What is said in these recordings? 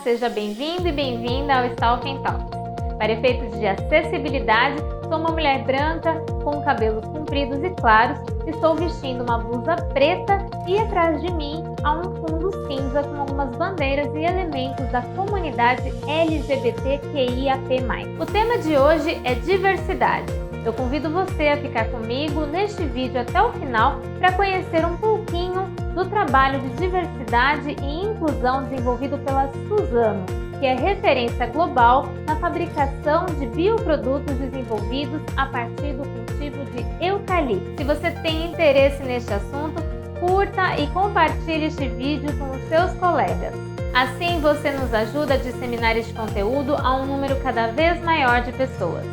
seja bem-vindo e bem-vinda ao Stalking Talks. Para efeitos de acessibilidade, sou uma mulher branca, com cabelos compridos e claros, estou vestindo uma blusa preta e atrás de mim há um fundo cinza com algumas bandeiras e elementos da comunidade LGBTQIAP+. O tema de hoje é diversidade. Eu convido você a ficar comigo neste vídeo até o final para conhecer um pouquinho do trabalho de diversidade e inclusão desenvolvido pela Suzano, que é referência global na fabricação de bioprodutos desenvolvidos a partir do cultivo de eucalipto. Se você tem interesse neste assunto, curta e compartilhe este vídeo com os seus colegas. Assim você nos ajuda a disseminar este conteúdo a um número cada vez maior de pessoas.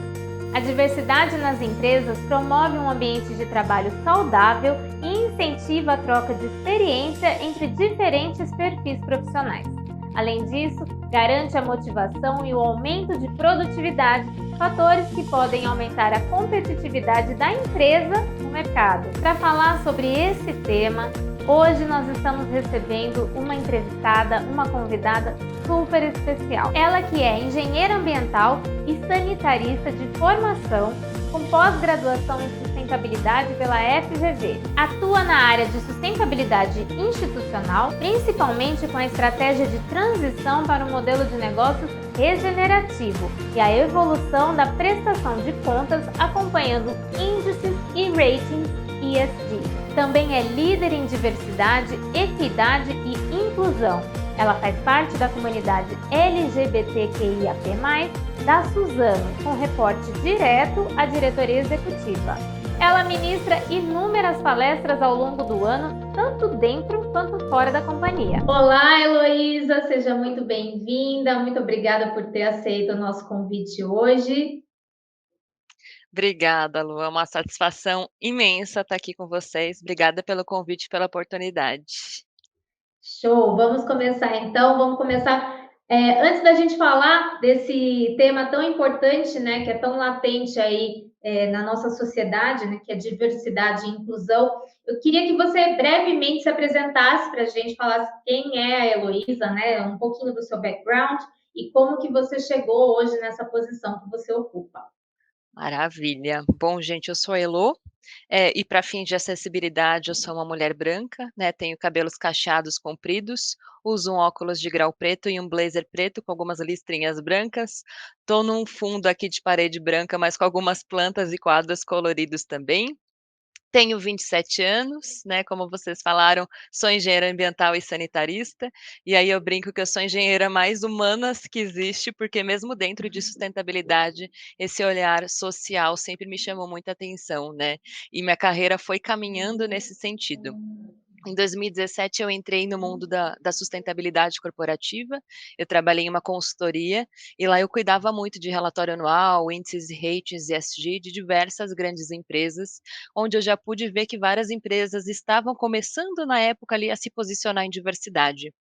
A diversidade nas empresas promove um ambiente de trabalho saudável e incentiva a troca de experiência entre diferentes perfis profissionais. Além disso, garante a motivação e o aumento de produtividade, fatores que podem aumentar a competitividade da empresa no mercado. Para falar sobre esse tema, hoje nós estamos recebendo uma entrevistada, uma convidada super especial. Ela que é engenheira ambiental e sanitarista de formação, com pós-graduação em sustentabilidade pela FGV. Atua na área de sustentabilidade institucional, principalmente com a estratégia de transição para um modelo de negócios regenerativo e a evolução da prestação de contas, acompanhando índices e ratings ESG. Também é líder em diversidade, equidade e inclusão. Ela faz parte da comunidade LGBTQIAP+, da Suzano, com reporte direto à diretoria executiva. Ela ministra inúmeras palestras ao longo do ano, tanto dentro quanto fora da companhia. Olá, Heloísa, seja muito bem-vinda. Muito obrigada por ter aceito o nosso convite hoje. Obrigada, Lu. É uma satisfação imensa estar aqui com vocês. Obrigada pelo convite e pela oportunidade. Show! Vamos começar então. Vamos começar. Antes da gente falar desse tema tão importante, né, que é tão latente aí na nossa sociedade, né, que é diversidade e inclusão, eu queria que você brevemente se apresentasse para a gente, falasse quem é a Heloísa, né, um pouquinho do seu background e como que você chegou hoje nessa posição que você ocupa. Maravilha. Bom, gente, eu sou a Elo, e para fins de acessibilidade, eu sou uma mulher branca, né, tenho cabelos cacheados compridos, uso um óculos de grau preto e um blazer preto com algumas listrinhas brancas. Estou num fundo aqui de parede branca, mas com algumas plantas e quadros coloridos também. Tenho 27 anos, né, como vocês falaram, sou engenheira ambiental e sanitarista, e aí eu brinco que eu sou a engenheira mais humanas que existe, porque mesmo dentro de sustentabilidade, esse olhar social sempre me chamou muita atenção, né, e minha carreira foi caminhando nesse sentido. Em 2017 eu entrei no mundo da sustentabilidade corporativa, eu trabalhei em uma consultoria, e lá eu cuidava muito de relatório anual, índices e ratings ESG de diversas grandes empresas, onde eu já pude ver que várias empresas estavam começando na época ali a se posicionar em diversidade.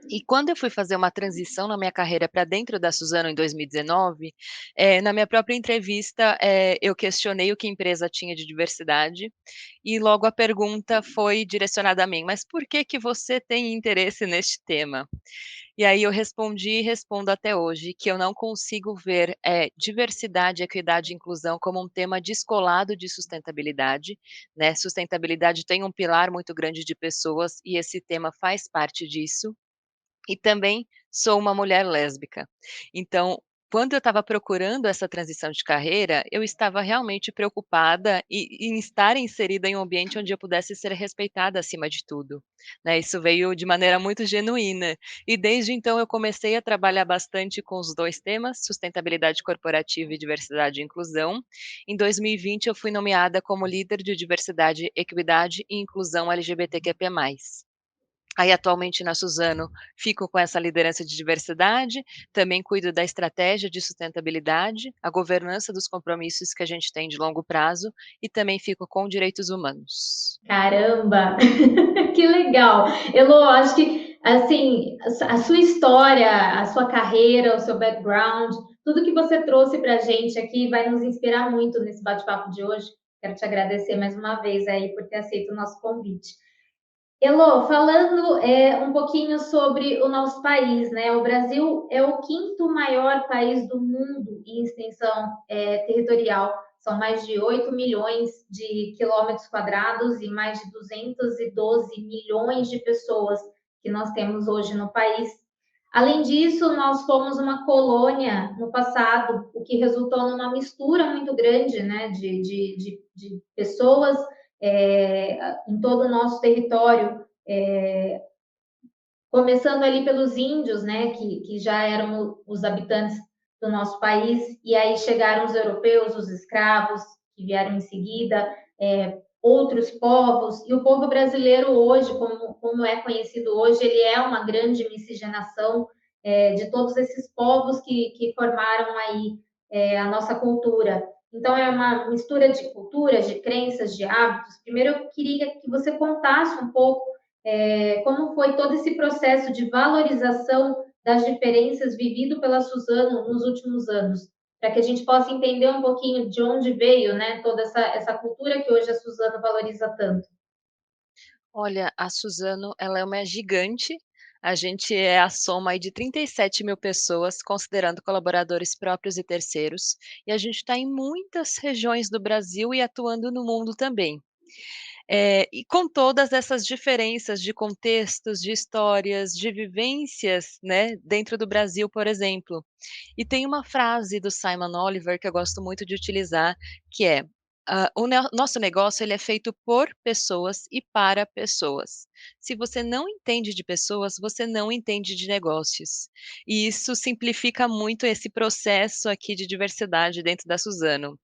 E quando eu fui fazer uma transição na minha carreira para dentro da Suzano em 2019, na minha própria entrevista, eu questionei o que a empresa tinha de diversidade, e logo a pergunta foi direcionada a mim: "Mas por que que você tem interesse neste tema?". E aí eu respondi e respondo até hoje que eu não consigo ver, diversidade, equidade e inclusão como um tema descolado de sustentabilidade, né, sustentabilidade tem um pilar muito grande de pessoas e esse tema faz parte disso. E também sou uma mulher lésbica. Então, quando eu estava procurando essa transição de carreira, eu estava realmente preocupada em estar inserida em um ambiente onde eu pudesse ser respeitada acima de tudo, né, isso veio de maneira muito genuína. E desde então eu comecei a trabalhar bastante com os 2 temas, sustentabilidade corporativa e diversidade e inclusão. Em 2020 eu fui nomeada como líder de diversidade, equidade e inclusão LGBTQIAP+. Aí atualmente na Suzano, fico com essa liderança de diversidade, também cuido da estratégia de sustentabilidade, a governança dos compromissos que a gente tem de longo prazo e também fico com direitos humanos. Caramba, que legal! Elô, acho que assim, a sua história, a sua carreira, o seu background, tudo que você trouxe para a gente aqui vai nos inspirar muito nesse bate-papo de hoje. Quero te agradecer mais uma vez aí por ter aceito o nosso convite. Elô, falando um pouquinho sobre o nosso país, né? O Brasil é o quinto maior país do mundo em extensão territorial. São mais de 8 milhões de quilômetros quadrados e mais de 212 milhões de pessoas que nós temos hoje no país. Além disso, nós fomos uma colônia no passado, o que resultou numa mistura muito grande, né, de pessoas em todo o nosso território, começando ali pelos índios, né, que já eram os habitantes do nosso país, e aí chegaram os europeus, os escravos, que vieram em seguida, outros povos, e o povo brasileiro hoje, como é conhecido hoje, ele é uma grande miscigenação de todos esses povos que formaram aí a nossa cultura. Então, é uma mistura de culturas, de crenças, de hábitos. Primeiro, eu queria que você contasse um pouco como foi todo esse processo de valorização das diferenças vivido pela Suzano nos últimos anos, para que a gente possa entender um pouquinho de onde veio, né, toda essa cultura que hoje a Suzano valoriza tanto. Olha, a Suzano, ela é uma gigante, a gente é a soma aí de 37.000 pessoas, considerando colaboradores próprios e terceiros, e a gente está em muitas regiões do Brasil e atuando no mundo também. E com todas essas diferenças de contextos, de histórias, de vivências, né, dentro do Brasil, por exemplo. E tem uma frase do Simon Oliver que eu gosto muito de utilizar, que é: "O nosso negócio ele é feito por pessoas e para pessoas. Se você não entende de pessoas, você não entende de negócios". E isso simplifica muito esse processo aqui de diversidade dentro da Suzano.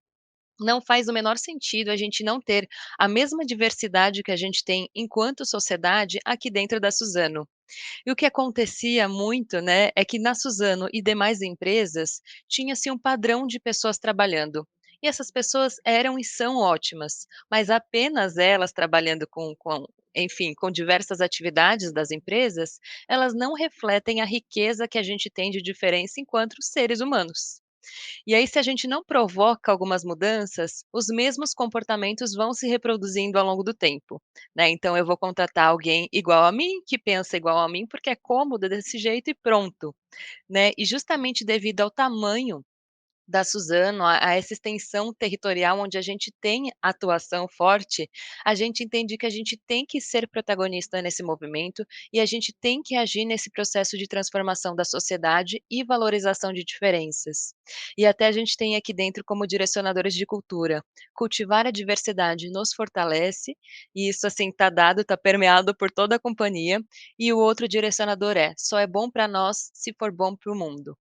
Não faz o menor sentido a gente não ter a mesma diversidade que a gente tem enquanto sociedade aqui dentro da Suzano. E o que acontecia muito, né, é que na Suzano e demais empresas tinha-se um padrão de pessoas trabalhando. E essas pessoas eram e são ótimas, mas apenas elas trabalhando enfim, com diversas atividades das empresas, elas não refletem a riqueza que a gente tem de diferença enquanto seres humanos. E aí, se a gente não provoca algumas mudanças, os mesmos comportamentos vão se reproduzindo ao longo do tempo, né. Então eu vou contratar alguém igual a mim, que pensa igual a mim, porque é cômodo desse jeito e pronto, né. E justamente devido ao tamanho da Suzano, a essa extensão territorial onde a gente tem atuação forte, a gente entende que a gente tem que ser protagonista nesse movimento e a gente tem que agir nesse processo de transformação da sociedade e valorização de diferenças. E até a gente tem aqui dentro como direcionadores de cultura, cultivar a diversidade nos fortalece, e isso assim está dado, está permeado por toda a companhia, e o outro direcionador é: só é bom para nós se for bom para o mundo.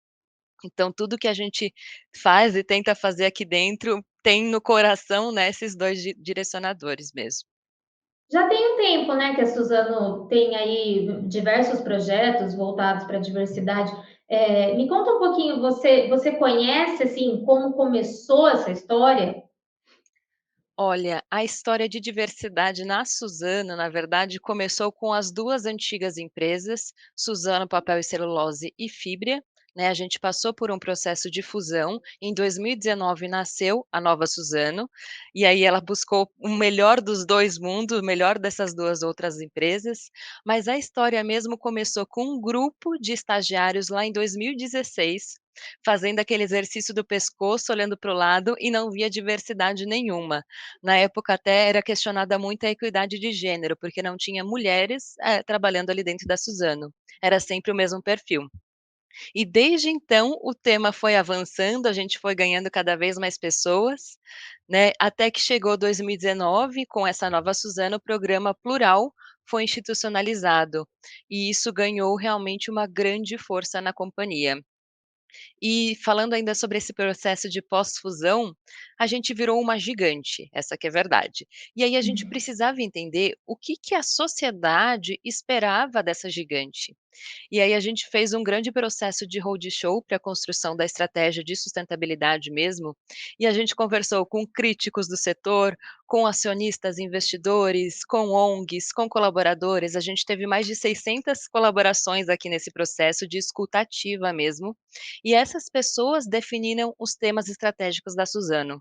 Então tudo que a gente faz e tenta fazer aqui dentro tem no coração, né, esses 2 direcionadores mesmo. Já tem um tempo, né, que a Suzano tem aí diversos projetos voltados para a diversidade. Me conta um pouquinho, você conhece assim como começou essa história? Olha, a história de diversidade na Suzano, na verdade, começou com as 2 antigas empresas, Suzano Papel e Celulose e Fibria, né, a gente passou por um processo de fusão, em 2019 nasceu a nova Suzano, e aí ela buscou o melhor dos 2 mundos, o melhor dessas 2 outras empresas, mas a história mesmo começou com um grupo de estagiários lá em 2016, fazendo aquele exercício do pescoço, olhando para o lado e não via diversidade nenhuma. Na época até era questionada muito a equidade de gênero, porque não tinha mulheres, trabalhando ali dentro da Suzano, era sempre o mesmo perfil. E desde então o tema foi avançando, a gente foi ganhando cada vez mais pessoas, né, até que chegou 2019, com essa nova Suzano, o programa Plural foi institucionalizado, e isso ganhou realmente uma grande força na companhia. E falando ainda sobre esse processo de pós-fusão, a gente virou uma gigante, essa que é a verdade. E aí a gente precisava entender o que que a sociedade esperava dessa gigante. E aí a gente fez um grande processo de roadshow para a construção da estratégia de sustentabilidade mesmo, e a gente conversou com críticos do setor, com acionistas, investidores, com ONGs, com colaboradores, a gente teve mais de 600 colaborações aqui nesse processo de escuta ativa mesmo, e essas pessoas definiram os temas estratégicos da Suzano.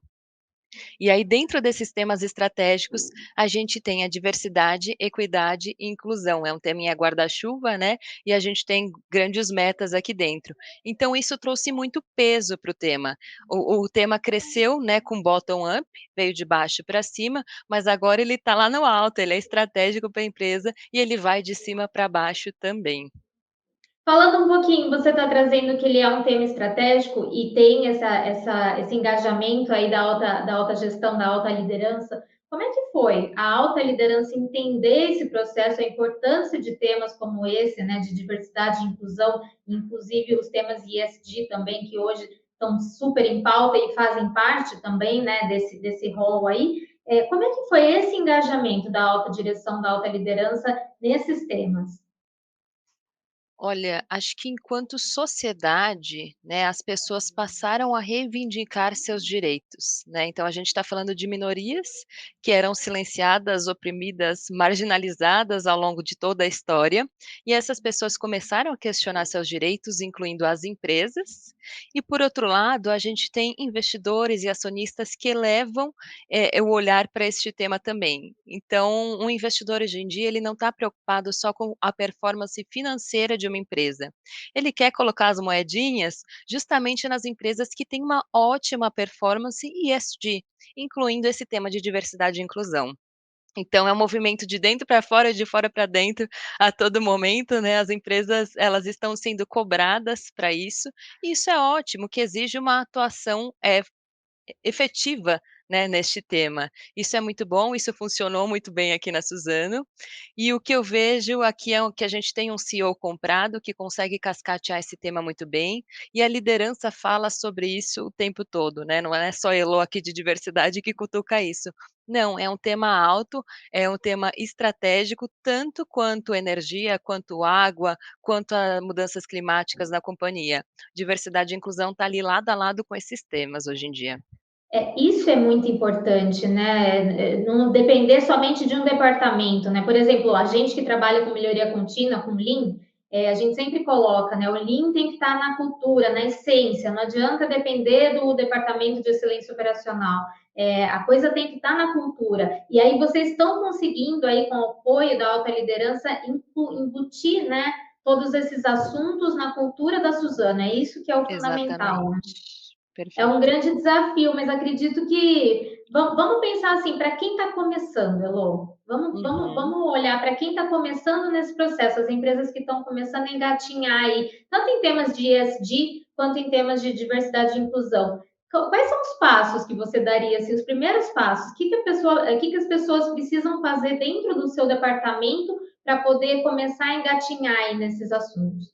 E aí, dentro desses temas estratégicos, a gente tem a diversidade, equidade e inclusão. É um teminha guarda-chuva, né? E a gente tem grandes metas aqui dentro. Então, isso trouxe muito peso para o tema. O tema cresceu, né, com bottom-up, veio de baixo para cima, mas agora ele está lá no alto, ele é estratégico para a empresa e ele vai de cima para baixo também. Falando um pouquinho, você está trazendo que ele é um tema estratégico e tem esse engajamento aí da alta gestão, da alta liderança. Como é que foi a alta liderança entender esse processo, a importância de temas como esse, né, de diversidade e inclusão, inclusive os temas ESG também, que hoje estão super em pauta e fazem parte também, né, desse rol aí. Como é que foi esse engajamento da alta direção, da alta liderança nesses temas? Olha, acho que enquanto sociedade, né, as pessoas passaram a reivindicar seus direitos, né. Então a gente está falando de minorias que eram silenciadas, oprimidas, marginalizadas ao longo de toda a história, e essas pessoas começaram a questionar seus direitos, incluindo as empresas. E por outro lado, a gente tem investidores e acionistas que elevam, o olhar para este tema também. Então, um investidor hoje em dia, ele não está preocupado só com a performance financeira de uma empresa. Ele quer colocar as moedinhas justamente nas empresas que têm uma ótima performance ESG, incluindo esse tema de diversidade e inclusão. Então é um movimento de dentro para fora, de fora para dentro, a todo momento, né, as empresas, elas estão sendo cobradas para isso, e isso é ótimo, que exige uma atuação, efetiva, né, neste tema. Isso é muito bom, isso funcionou muito bem aqui na Suzano, e o que eu vejo aqui é que a gente tem um CEO comprado que consegue cascatear esse tema muito bem, e a liderança fala sobre isso o tempo todo, né, não é só a Elo aqui de diversidade que cutuca isso. Não, é um tema alto, é um tema estratégico, tanto quanto energia, quanto água, quanto a mudanças climáticas na companhia. Diversidade e inclusão está ali lado a lado com esses temas hoje em dia. Isso é muito importante, né? Não depender somente de um departamento, né? Por exemplo, a gente que trabalha com melhoria contínua, com Lean, a gente sempre coloca, né? O Lean tem que estar na cultura, na essência, não adianta depender do departamento de excelência operacional. A coisa tem que estar na cultura. E aí vocês estão conseguindo aí, com o apoio da alta liderança, embutir, né, todos esses assuntos na cultura da Suzana. É isso que é o fundamental, né? Exatamente, É um perfeito. grande desafio, mas acredito que vamos pensar assim, para quem está começando, Elô, Uhum. vamos olhar para quem está começando nesse processo, as empresas que estão começando a engatinhar aí, tanto em temas de ESG quanto em temas de diversidade e inclusão. Quais são os passos que você daria, assim, os primeiros passos? O que que as pessoas precisam fazer dentro do seu departamento para poder começar a engatinhar aí nesses assuntos?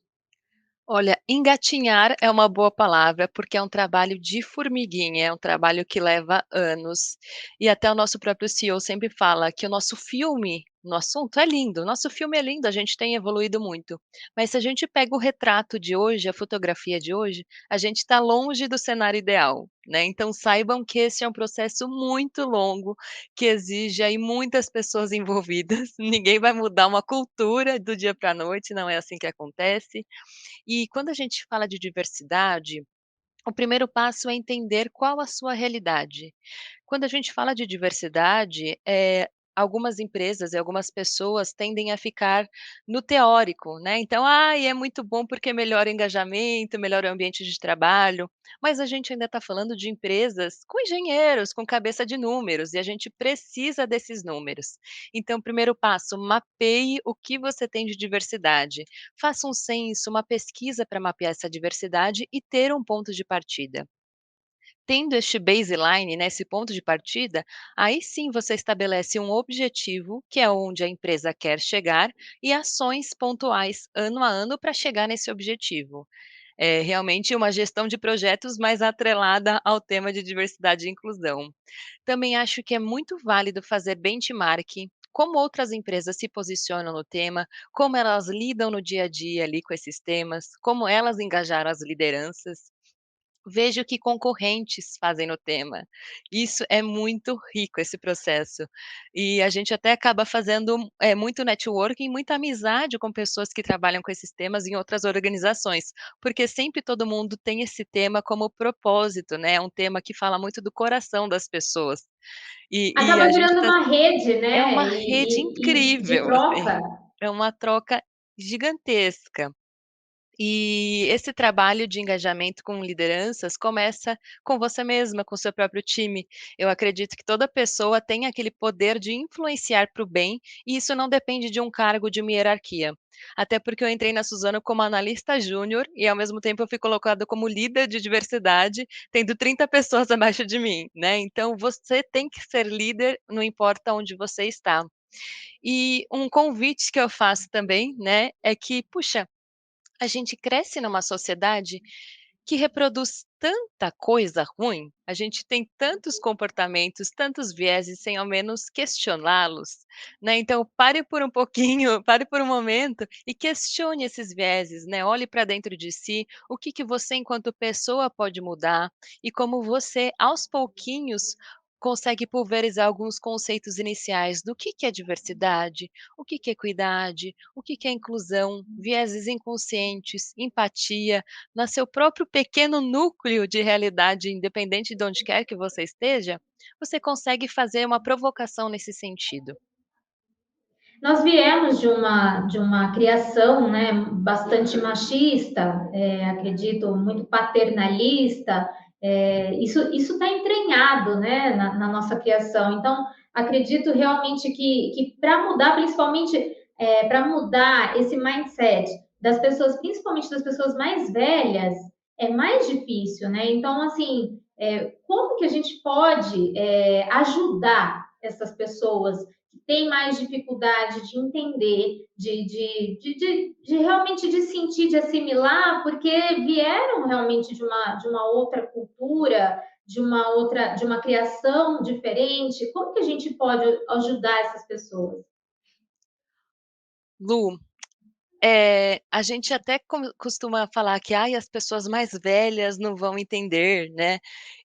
Olha, engatinhar é uma boa palavra, porque é um trabalho de formiguinha, é um trabalho que leva anos. E até o nosso próprio CEO sempre fala que o nosso filme no assunto é lindo, o nosso filme é lindo, a gente tem evoluído muito. Mas se a gente pega o retrato de hoje, a fotografia de hoje, a gente está longe do cenário ideal, né? Então saibam que esse é um processo muito longo, que exige aí muitas pessoas envolvidas. Ninguém vai mudar uma cultura do dia para a noite, não é assim que acontece. E quando a gente fala de diversidade, o primeiro passo é entender qual a sua realidade. Quando a gente fala de diversidade, algumas empresas e algumas pessoas tendem a ficar no teórico, né, então: "Ai, é muito bom porque melhora o engajamento, melhora o ambiente de trabalho", mas a gente ainda está falando de empresas com engenheiros, com cabeça de números, e a gente precisa desses números. Então, primeiro passo, mapeie o que você tem de diversidade. Faça um censo, uma pesquisa para mapear essa diversidade e ter um ponto de partida. Tendo este baseline, né, esse ponto de partida, aí sim você estabelece um objetivo, que é onde a empresa quer chegar, e ações pontuais ano a ano para chegar nesse objetivo. É realmente uma gestão de projetos mais atrelada ao tema de diversidade e inclusão. Também acho que é muito válido fazer benchmark, como outras empresas se posicionam no tema, como elas lidam no dia a dia ali com esses temas, como elas engajaram as lideranças. vejo que concorrentes fazem no tema. Isso é muito rico, esse processo. E a gente até acaba fazendo, muito networking, muita amizade com pessoas que trabalham com esses temas em outras organizações, porque sempre todo mundo tem esse tema como propósito, né, é um tema que fala muito do coração das pessoas. E Acaba a gente virando tá uma rede, é né, uma rede e de incrível, assim, troca. é uma troca gigantesca. E esse trabalho de engajamento com lideranças começa com você mesma, com seu próprio time. Eu acredito que toda pessoa tem aquele poder de influenciar para o bem, e isso não depende de um cargo, de uma hierarquia. Até porque eu entrei na Suzano como analista júnior e, ao mesmo tempo, eu fui colocada como líder de diversidade, tendo 30 pessoas abaixo de mim, né. Então você tem que ser líder, não importa onde você está. E um convite que eu faço também, né, é que, puxa, a gente cresce numa sociedade que reproduz tanta coisa ruim, a gente tem tantos comportamentos, tantos vieses, sem ao menos questioná-los, né. Então pare por um pouquinho, pare por um momento e questione esses vieses, né, olhe para dentro de si, o que que você enquanto pessoa pode mudar, e como você, aos pouquinhos, consegue pulverizar alguns conceitos iniciais do que é diversidade, o que é equidade, o que é inclusão, vieses inconscientes, empatia, no seu próprio pequeno núcleo de realidade, independente de onde quer que você esteja, você consegue fazer uma provocação nesse sentido. Nós viemos de uma criação, né, bastante machista, acredito, muito paternalista. Isso está entranhado, né, na nossa criação. Então, acredito realmente que para mudar, principalmente para mudar esse mindset das pessoas, principalmente das pessoas mais velhas, é mais difícil, né? Então, assim, como que a gente pode ajudar essas pessoas tem mais dificuldade de entender, de realmente de sentir, de assimilar, porque vieram realmente de uma outra cultura, de uma criação diferente. Como que a gente pode ajudar essas pessoas? Lu, a gente até costuma falar que: "Ai, as pessoas mais velhas não vão entender", né.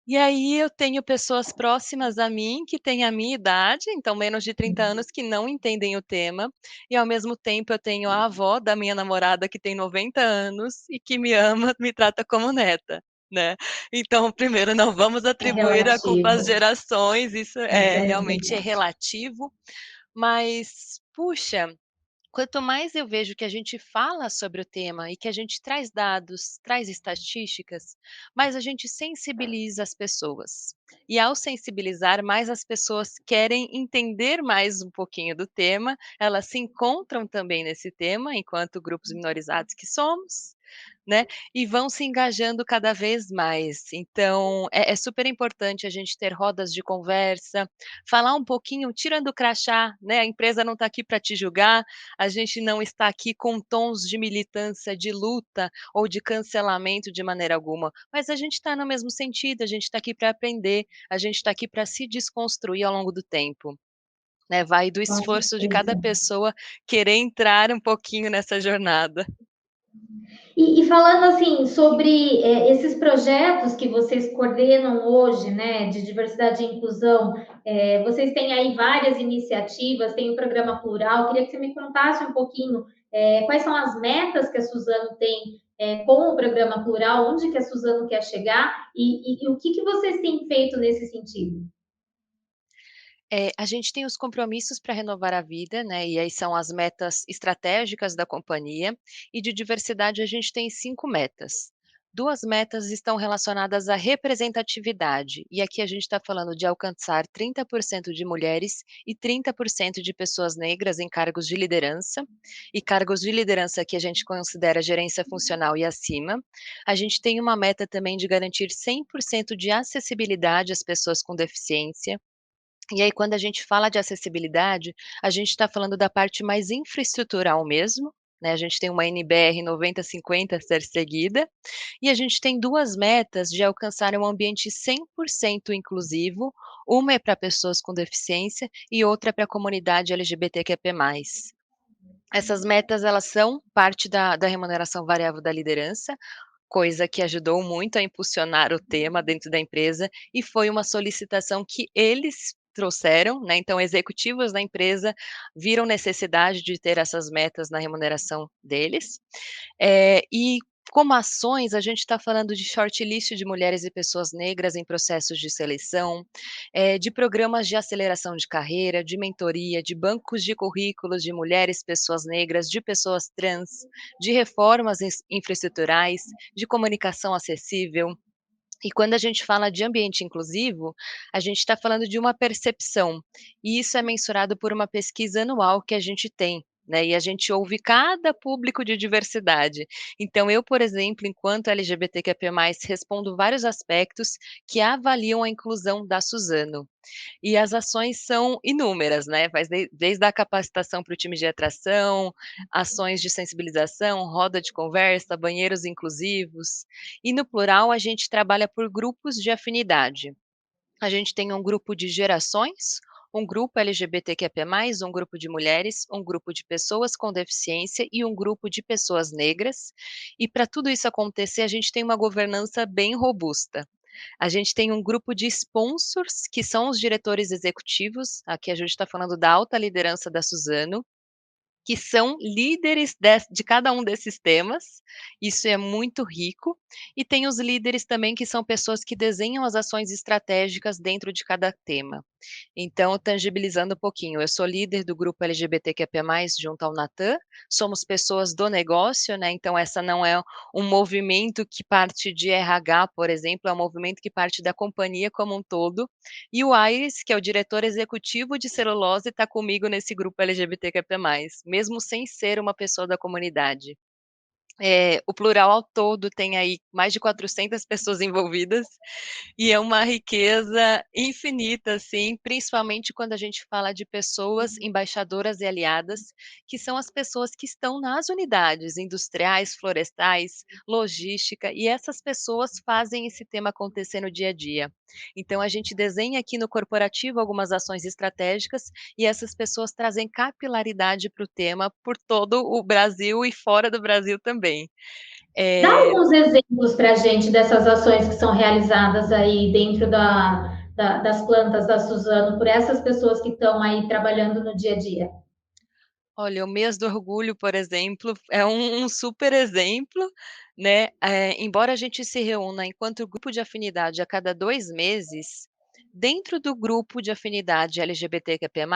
E aí eu tenho pessoas próximas a mim, que têm a minha idade, então menos de 30 anos, que não entendem o tema, e ao mesmo tempo eu tenho a avó da minha namorada que tem 90 anos e que me ama, me trata como neta, né. Então primeiro não vamos É atribuir a culpa às relativo, gerações, isso isso é realmente é verdade. relativo, mas puxa, quanto mais eu vejo que a gente fala sobre o tema e que a gente traz dados, traz estatísticas, mais a gente sensibiliza as pessoas. E ao sensibilizar, mais as pessoas querem entender mais um pouquinho do tema, elas se encontram também nesse tema, enquanto grupos minorizados que somos, né, e vão se engajando cada vez mais. Então, é super importante a gente ter rodas de conversa, falar um pouquinho tirando o crachá, né, a empresa não está aqui para te julgar, a gente não está aqui com tons de militância, de luta ou de cancelamento de maneira alguma, mas a gente está no mesmo sentido, a gente está aqui para aprender, a gente está aqui para se desconstruir ao longo do tempo, né, vai do Com esforço de cada certeza. pessoa querer entrar um pouquinho nessa jornada. E falando assim sobre esses projetos que vocês coordenam hoje, né, de diversidade e inclusão, vocês têm aí várias iniciativas, tem o programa Plural. Queria que você me contasse um pouquinho quais são as metas que a Suzano tem com o programa Plural, onde que a Suzano quer chegar e o que vocês têm feito nesse sentido. A gente tem os compromissos para renovar a vida, né, e aí são as metas estratégicas da companhia, e de diversidade a gente tem 5 metas. 2 metas estão relacionadas à representatividade, e aqui a gente está falando de alcançar 30% de mulheres e 30% de pessoas negras em cargos de liderança, e cargos de liderança que a gente considera gerência funcional e acima. A gente tem uma meta também de garantir 100% de acessibilidade às pessoas com deficiência, e aí quando a gente fala de acessibilidade, a gente está falando da parte mais infraestrutural mesmo, né, a gente tem uma NBR 90/50 a ser seguida, e a gente tem 2 metas de alcançar um ambiente 100% inclusivo, uma é para pessoas com deficiência e outra é para a comunidade LGBTQIA+. Essas metas elas são parte da remuneração variável da liderança, coisa que ajudou muito a impulsionar o tema dentro da empresa, e foi uma solicitação que eles trouxeram, né, então executivos da empresa viram necessidade de ter essas metas na remuneração deles, e como ações, a gente está falando de shortlist de mulheres e pessoas negras em processos de seleção, de programas de aceleração de carreira, de mentoria, de bancos de currículos de mulheres, pessoas negras, de pessoas trans, de reformas infraestruturais, de comunicação acessível. E quando a gente fala de ambiente inclusivo, a gente está falando de uma percepção, e isso é mensurado por uma pesquisa anual que a gente tem, né, e a gente ouve cada público de diversidade. Então eu, por exemplo, enquanto LGBTQIA+, respondo vários aspectos que avaliam a inclusão da Suzano. E as ações são inúmeras, né, vai desde a capacitação para o time de atração, ações de sensibilização, roda de conversa, banheiros inclusivos, e no plural a gente trabalha por grupos de afinidade. A gente tem um grupo de gerações, um grupo LGBTQIA+, um grupo de mulheres, um grupo de pessoas com deficiência e um grupo de pessoas negras, e para tudo isso acontecer a gente tem uma governança bem robusta. A gente tem um grupo de sponsors, que são os diretores executivos, aqui a gente está falando da alta liderança da Suzano, que são líderes de cada um desses temas, isso é muito rico, e tem os líderes também que são pessoas que desenham as ações estratégicas dentro de cada tema. Então, tangibilizando um pouquinho, eu sou líder do grupo LGBTQIA+, junto ao Natan, somos pessoas do negócio, né, então essa não é um movimento que parte de RH, por exemplo, é um movimento que parte da companhia como um todo, e o Aires, que é o diretor executivo de celulose, está comigo nesse grupo LGBTQIA+, mesmo sem ser uma pessoa da comunidade. O plural ao todo tem aí mais de 400 pessoas envolvidas, e é uma riqueza infinita, assim, principalmente quando a gente fala de pessoas embaixadoras e aliadas, que são as pessoas que estão nas unidades industriais, florestais, logística, e essas pessoas fazem esse tema acontecer no dia a dia. Então a gente desenha aqui no corporativo algumas ações estratégicas, e essas pessoas trazem capilaridade para o tema por todo o Brasil e fora do Brasil também. Dá Eh alguns exemplos para a gente dessas ações que são realizadas aí dentro das plantas da Suzano por essas pessoas que estão aí trabalhando no dia a dia. Olha, o mês do orgulho, por exemplo, é um super exemplo, né, embora a gente se reúna enquanto grupo de afinidade a cada 2 meses, dentro do grupo de afinidade LGBTQIA+,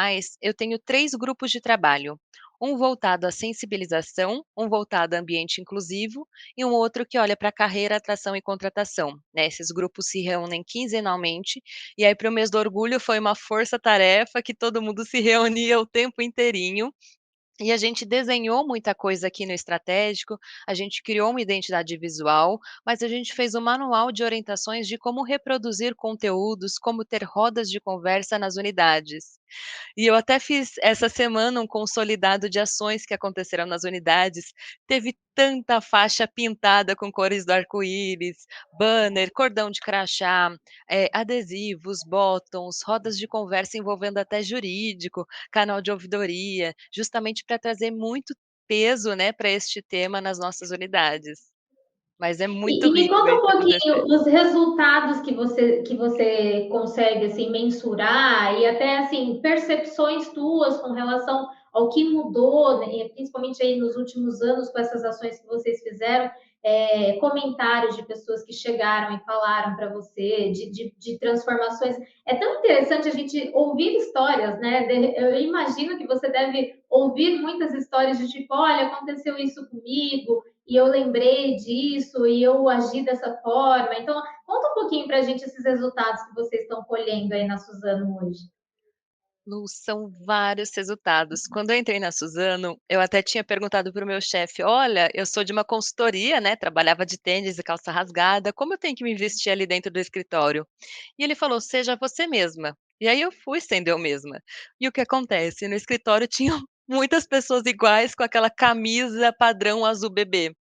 eu tenho 3 grupos de trabalho, um voltado à sensibilização, um voltado a ambiente inclusivo e um outro que olha para carreira, atração e contratação, né, esses grupos se reúnem quinzenalmente, e aí para o mês do orgulho foi uma força-tarefa que todo mundo se reunia o tempo inteirinho, e a gente desenhou muita coisa aqui no estratégico, a gente criou uma identidade visual, mas a gente fez um manual de orientações de como reproduzir conteúdos, como ter rodas de conversa nas unidades. E eu até fiz essa semana um consolidado de ações que aconteceram nas unidades. Teve tanta faixa pintada com cores do arco-íris, banner, cordão de crachá, adesivos, bottoms, rodas de conversa envolvendo até jurídico, canal de ouvidoria, justamente para trazer muito peso, né, para este tema nas nossas unidades. Mas é muito E me rico conta ver um isso acontecer. pouquinho os resultados que você consegue, assim, mensurar e até, assim, percepções tuas com relação ao que mudou, né, principalmente aí nos últimos anos com essas ações que vocês fizeram, comentários de pessoas que chegaram e falaram para você de transformações. É tão interessante a gente ouvir histórias, né? Eu imagino que você deve ouvir muitas histórias de tipo, olha, aconteceu isso comigo, e eu lembrei disso e eu agi dessa forma. Então, conta um pouquinho para a gente esses resultados que vocês estão colhendo aí na Suzano hoje. Lu, são vários resultados. Quando eu entrei na Suzano, eu até tinha perguntado para o meu chefe: "Olha, eu sou de uma consultoria, né, trabalhava de tênis e calça rasgada, como eu tenho que me vestir ali dentro do escritório?" E ele falou: "Seja você mesma." E aí eu fui sendo eu mesma. E o que acontece? No escritório tinham muitas pessoas iguais com aquela camisa padrão azul bebê.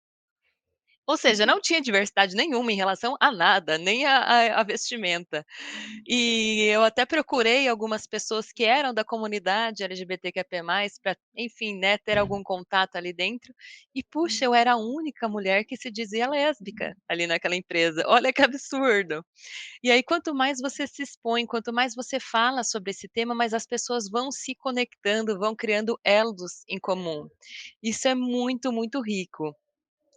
Ou seja, não tinha diversidade nenhuma em relação a nada, nem a vestimenta. E eu até procurei algumas pessoas que eram da comunidade LGBTQIA+, para, enfim, né, ter algum contato ali dentro, e puxa, eu era a única mulher que se dizia lésbica ali naquela empresa, olha que absurdo. E aí quanto mais você se expõe, quanto mais você fala sobre esse tema, mais as pessoas vão se conectando, vão criando elos em comum. Isso é muito, muito rico.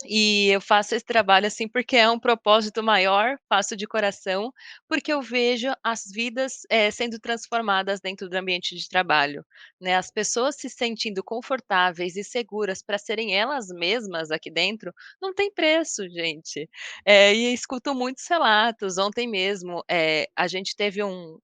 E eu faço esse trabalho, assim, porque é um propósito maior, faço de coração, porque eu vejo as vidas, sendo transformadas dentro do ambiente de trabalho, né, as pessoas se sentindo confortáveis e seguras para serem elas mesmas aqui dentro, não tem preço, gente. E escuto muitos relatos, ontem mesmo, a gente teve um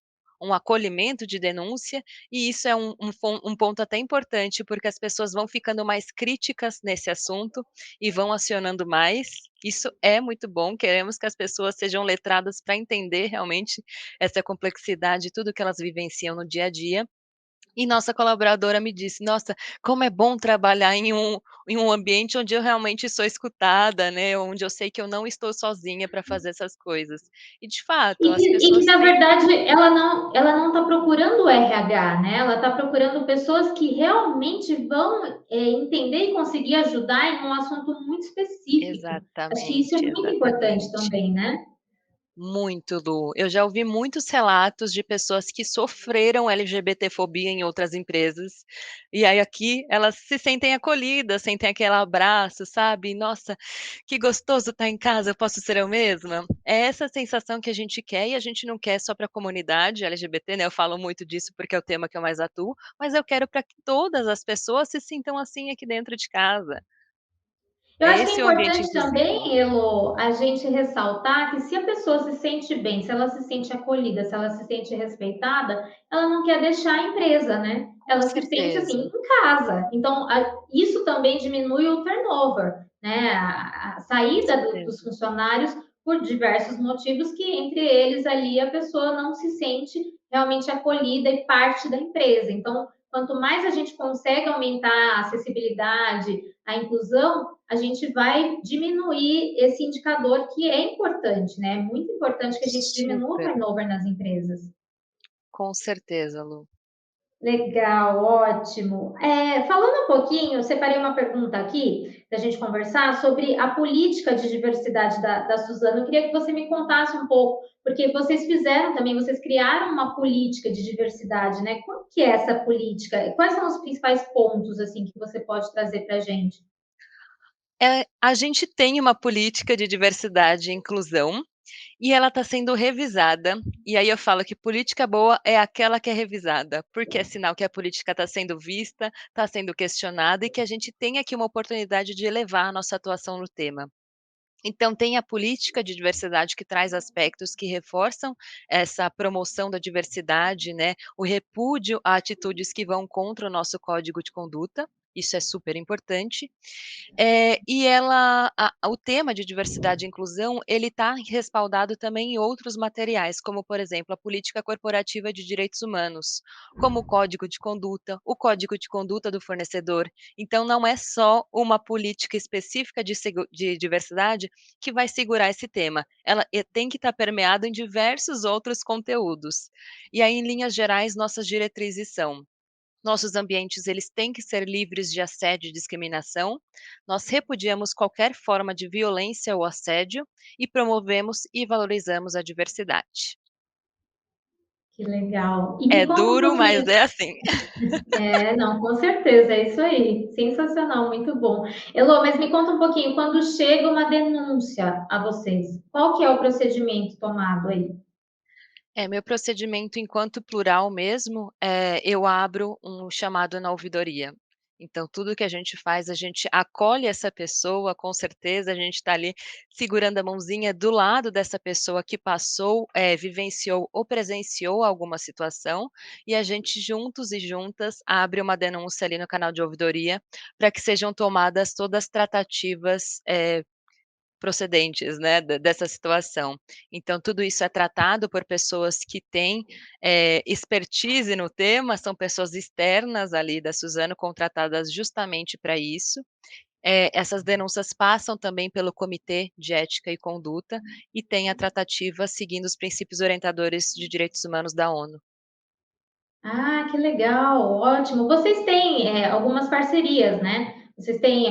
acolhimento de denúncia, e isso é um ponto até importante, porque as pessoas vão ficando mais críticas nesse assunto, e vão acionando mais. Isso é muito bom, queremos que as pessoas sejam letradas para entender realmente essa complexidade, tudo que elas vivenciam no dia a dia. E nossa colaboradora me disse: "Nossa, como é bom trabalhar em um ambiente onde eu realmente sou escutada, né, onde eu sei que eu não estou sozinha para fazer essas coisas". E de fato, as E que pessoas na têm verdade ela não está procurando o RH, né? Ela está procurando pessoas que realmente vão entender e conseguir ajudar em um assunto muito específico. Acho que isso é exatamente, muito importante exatamente. também, né? Muito, Lu. Eu já ouvi muitos relatos de pessoas que sofreram LGBTfobia em outras empresas, e aí aqui elas se sentem acolhidas, sentem aquele abraço, sabe? "Nossa, que gostoso estar em casa, eu posso ser eu mesma". É essa sensação que a gente quer, e a gente não quer só para a comunidade LGBT, né, eu falo muito disso porque é o tema que eu mais atuo, mas eu quero para que todas as pessoas se sintam assim aqui dentro de casa. Eu É acho que é esse o ambiente importante inclusivo. também, Elo, a gente ressaltar que se a pessoa se sente bem, se ela se sente acolhida, se ela se sente respeitada, ela não quer deixar a empresa, né? Com Ela se sente assim certeza, em casa. Então, isso também diminui o turnover, né? A com saída dos certeza. funcionários por diversos motivos, que entre eles ali a pessoa não se sente realmente acolhida e parte da empresa. Então, quanto mais a gente consegue aumentar a acessibilidade, a inclusão, a gente vai diminuir esse indicador que é importante, né? É muito importante que a gente diminua o Super. turnover nas empresas. Com certeza, Lu. Legal, ótimo. Falando um pouquinho, eu separei uma pergunta aqui da gente conversar sobre a política de diversidade da Suzano. Eu queria que você me contasse um pouco, porque vocês fizeram também, vocês criaram uma política de diversidade, né? Como que é essa política? Quais são os principais pontos assim que você pode trazer para a gente? A gente tem uma política de diversidade e inclusão, e ela está sendo revisada, e aí eu falo que política boa é aquela que é revisada, porque é sinal que a política está sendo vista, está sendo questionada e que a gente tem aqui uma oportunidade de elevar a nossa atuação no tema. Então tem a política de diversidade que traz aspectos que reforçam essa promoção da diversidade, né, o repúdio a atitudes que vão contra o nosso código de conduta, isso é super importante. E o tema de diversidade e inclusão, ele está respaldado também em outros materiais, como, por exemplo, a política corporativa de direitos humanos, como o código de conduta do fornecedor. Então, não é só uma política específica de diversidade que vai segurar esse tema. Ela tem que estar permeado em diversos outros conteúdos. E aí, em linhas gerais, nossas diretrizes são: nossos ambientes, eles têm que ser livres de assédio e discriminação. Nós repudiamos qualquer forma de violência ou assédio e promovemos e valorizamos a diversidade. Que legal. E me É conta um duro, mas pouquinho. é assim. Não, com certeza, é isso aí. Sensacional, muito bom. Elô, mas me conta um pouquinho, quando chega uma denúncia a vocês, qual que é o procedimento tomado aí? Meu procedimento enquanto plural mesmo, eu abro um chamado na ouvidoria. Então tudo que a gente faz, a gente acolhe essa pessoa, com certeza, a gente está ali segurando a mãozinha do lado dessa pessoa que passou, vivenciou ou presenciou alguma situação, e a gente juntos e juntas abre uma denúncia ali no canal de ouvidoria, para que sejam tomadas todas as tratativas, procedentes, né, dessa situação. Então tudo isso é tratado por pessoas que têm, expertise no tema, são pessoas externas ali da Suzano, contratadas justamente para isso, Essas denúncias passam também pelo Comitê de Ética e Conduta e tem a tratativa seguindo os princípios orientadores de direitos humanos da ONU. Ah, que legal, ótimo. Vocês têm algumas parcerias, né? Vocês têm,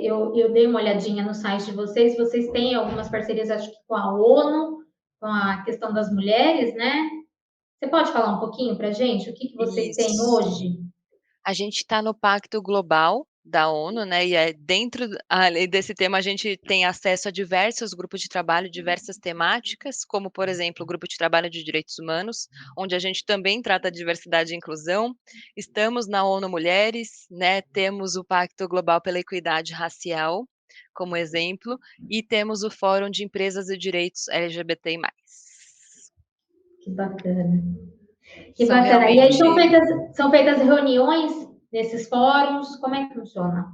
eu dei uma olhadinha no site de vocês, vocês têm algumas parcerias, acho que com a ONU, com a questão das mulheres, né? Você pode falar um pouquinho para a gente? O que que vocês têm Isso. hoje? A gente está no Pacto Global da ONU, né, e dentro ali desse tema a gente tem acesso a diversos grupos de trabalho, diversas temáticas, como, por exemplo, o Grupo de Trabalho de Direitos Humanos, onde a gente também trata diversidade e inclusão. Estamos na ONU Mulheres, né, temos o Pacto Global pela Equidade Racial, como exemplo, e temos o Fórum de Empresas e Direitos LGBTI+. Que bacana. Que São bacana. E aí realmente são feitas reuniões nesses fóruns? Como é que funciona?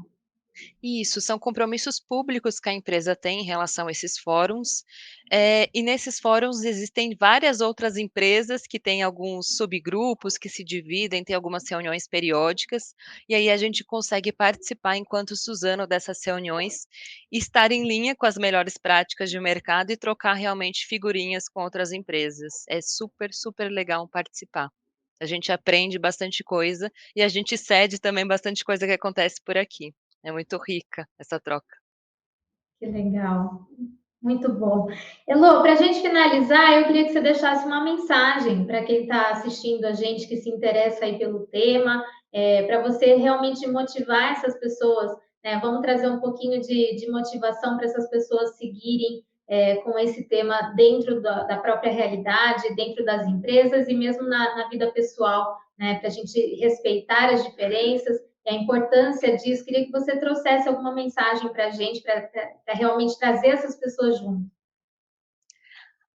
Isso, são compromissos públicos que a empresa tem em relação a esses fóruns, e nesses fóruns existem várias outras empresas que têm alguns subgrupos que se dividem, tem algumas reuniões periódicas, e aí a gente consegue participar enquanto Suzano dessas reuniões, e estar em linha com as melhores práticas de mercado e trocar realmente figurinhas com outras empresas. É super, super legal participar. A gente aprende bastante coisa e a gente cede também bastante coisa que acontece por aqui. É muito rica essa troca. Que legal. Muito bom. Elô, para a gente finalizar, eu queria que você deixasse uma mensagem para quem está assistindo a gente, que se interessa aí pelo tema, para você realmente motivar essas pessoas, né? Vamos trazer um pouquinho de motivação para essas pessoas seguirem com esse tema dentro da própria realidade, dentro das empresas e mesmo na vida pessoal, né? Para a gente respeitar as diferenças e a importância disso. Queria que você trouxesse alguma mensagem para a gente, para realmente trazer essas pessoas junto.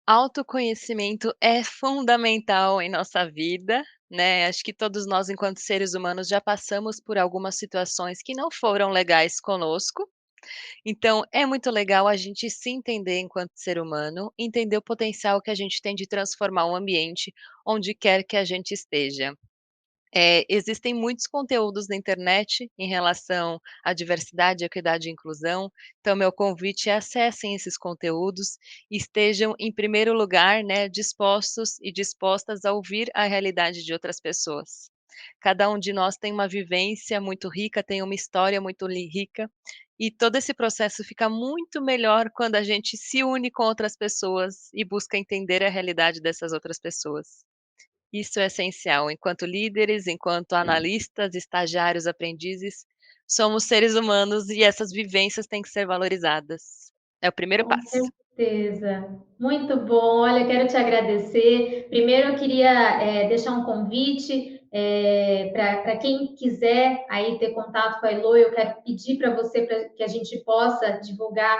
Autoconhecimento é fundamental em nossa vida, né, acho que todos nós enquanto seres humanos já passamos por algumas situações que não foram legais conosco, então é muito legal a gente se entender enquanto ser humano, entender o potencial que a gente tem de transformar o ambiente onde quer que a gente esteja. Existem muitos conteúdos na internet em relação à diversidade, equidade e inclusão, então meu convite é acessem esses conteúdos e estejam em primeiro lugar, né, dispostos e dispostas a ouvir a realidade de outras pessoas. Cada um de nós tem uma vivência muito rica, tem uma história muito rica, e todo esse processo fica muito melhor quando a gente se une com outras pessoas e busca entender a realidade dessas outras pessoas. Isso é essencial. Enquanto líderes, enquanto analistas, estagiários, aprendizes, somos seres humanos e essas vivências têm que ser valorizadas. É o primeiro Com passo. certeza. Muito bom. Olha, quero te agradecer. Primeiro, eu queria deixar um convite para quem quiser aí ter contato com a Elo. Eu quero pedir para você que a gente possa divulgar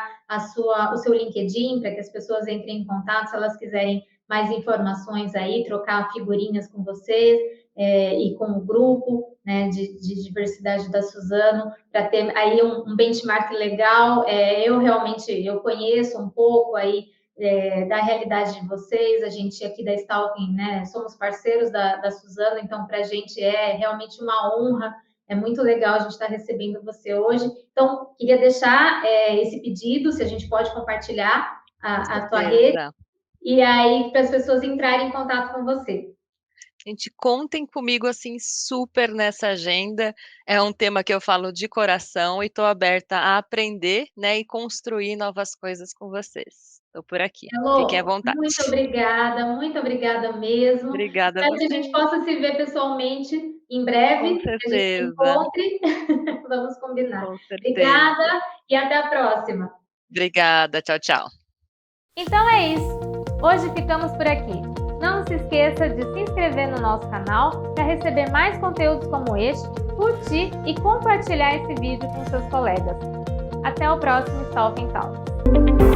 o seu LinkedIn para que as pessoas entrem em contato se elas quiserem mais informações aí, trocar figurinhas com vocês e com o grupo, né, de diversidade da Suzano, para ter aí um benchmark legal. Eu conheço um pouco aí da realidade de vocês. A gente aqui da Stalking, né, somos parceiros da Suzano, então para a gente é realmente uma honra. É muito legal a gente estar recebendo você hoje. Então, queria deixar esse pedido, se a gente pode compartilhar Com a tua rede, certeza. e aí para as pessoas entrarem em contato com você. Gente, contem comigo, assim, super nessa agenda. É um tema que eu falo de coração e estou aberta a aprender, né, e construir novas coisas com vocês. Estou por aqui. Fiquem à Alô, vontade. muito obrigada mesmo. Obrigada a Espero que a gente você. possa se ver pessoalmente em Com breve, que a gente se certeza, encontre. Vamos combinar. com certeza. Obrigada e até a próxima. Obrigada. Tchau, tchau. Então é isso. Hoje ficamos por aqui. Não se esqueça de se inscrever no nosso canal para receber mais conteúdos como este, curtir e compartilhar esse vídeo com seus colegas. Até o próximo Stalking Talks.